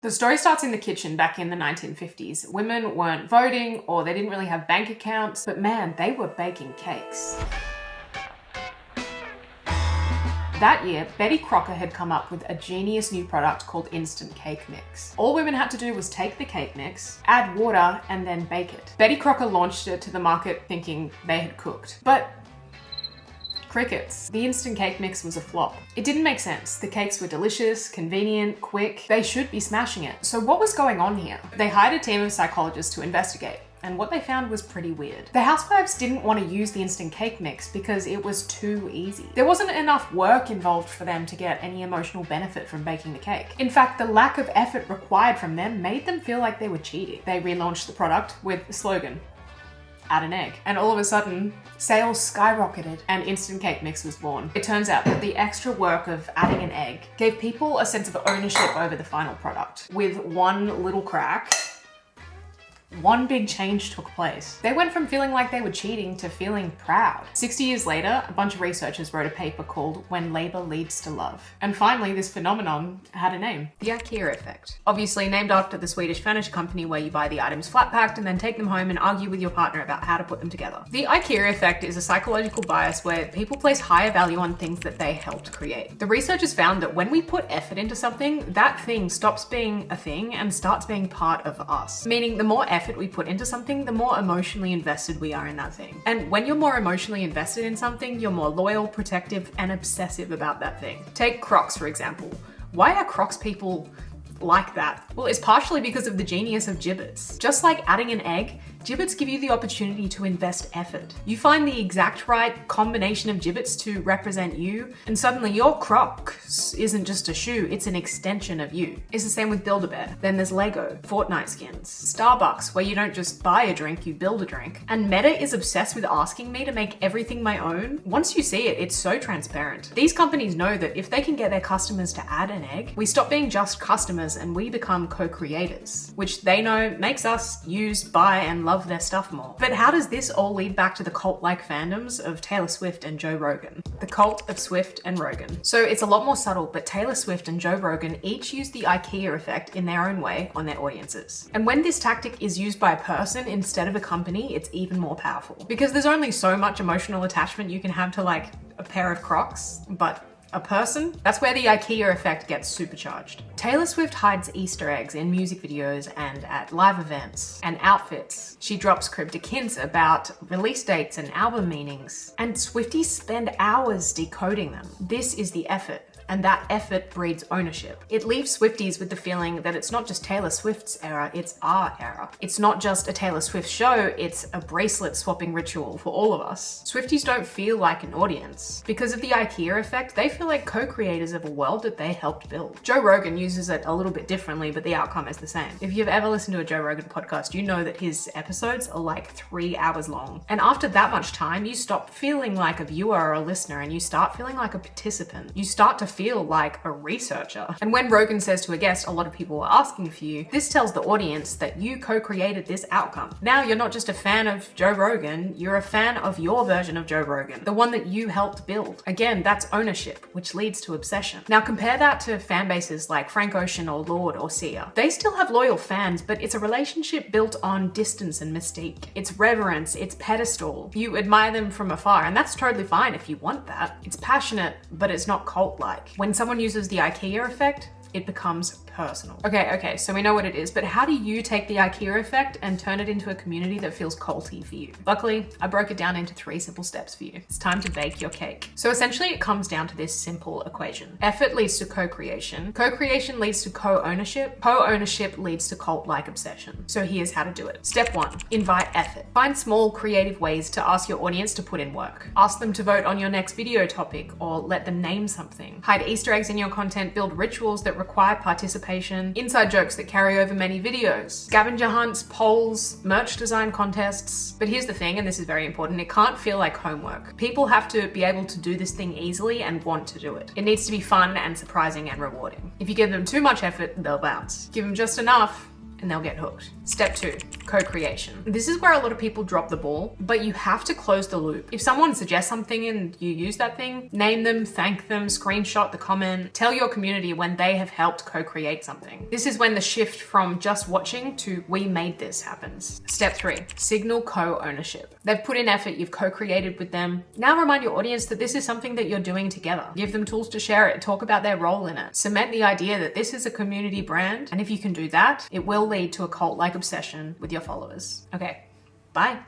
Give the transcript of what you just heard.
The story starts in the kitchen back in the 1950s. Women weren't voting or they didn't really have bank accounts, but man, they were baking cakes. That year, Betty Crocker had come up with a genius new product called instant cake mix. All women had to do was take the cake mix, add water, and then bake it. Betty Crocker launched it to the market thinking they had cooked. But crickets. The instant cake mix was a flop. It didn't make sense. The cakes were delicious, convenient, quick. They should be smashing it. So what was going on here? They hired a team of psychologists to investigate. And what they found was pretty weird. The housewives didn't want to use the instant cake mix because it was too easy. There wasn't enough work involved for them to get any emotional benefit from baking the cake. In fact, the lack of effort required from them made them feel like they were cheating. They relaunched the product with the slogan, add an egg. And all of a sudden, sales skyrocketed and instant cake mix was born. It turns out that the extra work of adding an egg gave people a sense of ownership over the final product. With one little crack, one big change took place. They went from feeling like they were cheating to feeling proud. 60 years later, a bunch of researchers wrote a paper called When Labor Leads to Love. And finally, this phenomenon had a name, the Ikea Effect. Obviously named after the Swedish furniture company where you buy the items flat packed and then take them home and argue with your partner about how to put them together. The Ikea Effect is a psychological bias where people place higher value on things that they helped create. The researchers found that when we put effort into something, that thing stops being a thing and starts being part of us. Meaning the more effort we put into something, the more emotionally invested we are in that thing. And when you're more emotionally invested in something, you're more loyal, protective, and obsessive about that thing. Take Crocs, for example. Why are Crocs people like that? Well, it's partially because of the genius of gibbets. Just like adding an egg, gibbets give you the opportunity to invest effort. You find the exact right combination of gibbets to represent you, and suddenly your Crocs isn't just a shoe, it's an extension of you. It's the same with Build-A-Bear. Then there's Lego, Fortnite skins, Starbucks, where you don't just buy a drink, you build a drink. And Meta is obsessed with asking me to make everything my own. Once you see it, it's so transparent. These companies know that if they can get their customers to add an egg, we stop being just customers and we become co-creators, which they know makes us use, buy, and love their stuff more. But how does this all lead back to the cult-like fandoms of Taylor Swift and Joe Rogan? The cult of Swift and Rogan. So it's a lot more subtle, but Taylor Swift and Joe Rogan each use the Ikea effect in their own way on their audiences. And when this tactic is used by a person instead of a company, it's even more powerful. Because there's only so much emotional attachment you can have to like a pair of Crocs, but a person? That's where the Ikea effect gets supercharged. Taylor Swift hides Easter eggs in music videos and at live events and outfits. She drops cryptic hints about release dates and album meanings. And Swifties spend hours decoding them. This is the effort. And that effort breeds ownership. It leaves Swifties with the feeling that it's not just Taylor Swift's era, it's our era. It's not just a Taylor Swift show, it's a bracelet swapping ritual for all of us. Swifties don't feel like an audience. Because of the Ikea effect, they feel like co-creators of a world that they helped build. Joe Rogan uses it a little bit differently, but the outcome is the same. If you've ever listened to a Joe Rogan podcast, you know that his episodes are like 3 hours long. And after that much time, you stop feeling like a viewer or a listener and you start feeling like a participant. You start to feel like a researcher. And when Rogan says to a guest, a lot of people are asking for you, this tells the audience that you co-created this outcome. Now you're not just a fan of Joe Rogan, you're a fan of your version of Joe Rogan, the one that you helped build. Again, that's ownership, which leads to obsession. Now compare that to fan bases like Frank Ocean or Lorde or Sia. They still have loyal fans, but it's a relationship built on distance and mystique. It's reverence, it's pedestal. You admire them from afar, and that's totally fine if you want that. It's passionate, but it's not cult-like. When someone uses the Ikea effect, it becomes personal. Okay, so we know what it is, but how do you take the Ikea effect and turn it into a community that feels culty for you? Luckily, I broke it down into 3 simple steps for you. It's time to bake your cake. So essentially it comes down to this simple equation. Effort leads to co-creation. Co-creation leads to co-ownership. Co-ownership leads to cult-like obsession. So here's how to do it. Step 1, invite effort. Find small creative ways to ask your audience to put in work. Ask them to vote on your next video topic or let them name something. Hide Easter eggs in your content, build rituals that require participation, inside jokes that carry over many videos, scavenger hunts, polls, merch design contests. But here's the thing, and this is very important, it can't feel like homework. People have to be able to do this thing easily and want to do it. It needs to be fun and surprising and rewarding. If you give them too much effort, they'll bounce. Give them just enough, and they'll get hooked. Step 2, co-creation. This is where a lot of people drop the ball, but you have to close the loop. If someone suggests something and you use that thing, name them, thank them, screenshot the comment, tell your community when they have helped co-create something. This is when the shift from just watching to we made this happens. Step 3, signal co-ownership. They've put in effort, you've co-created with them. Now remind your audience that this is something that you're doing together. Give them tools to share it, talk about their role in it. Cement the idea that this is a community brand, and if you can do that, it will lead to a cult-like obsession with your followers. Okay, bye.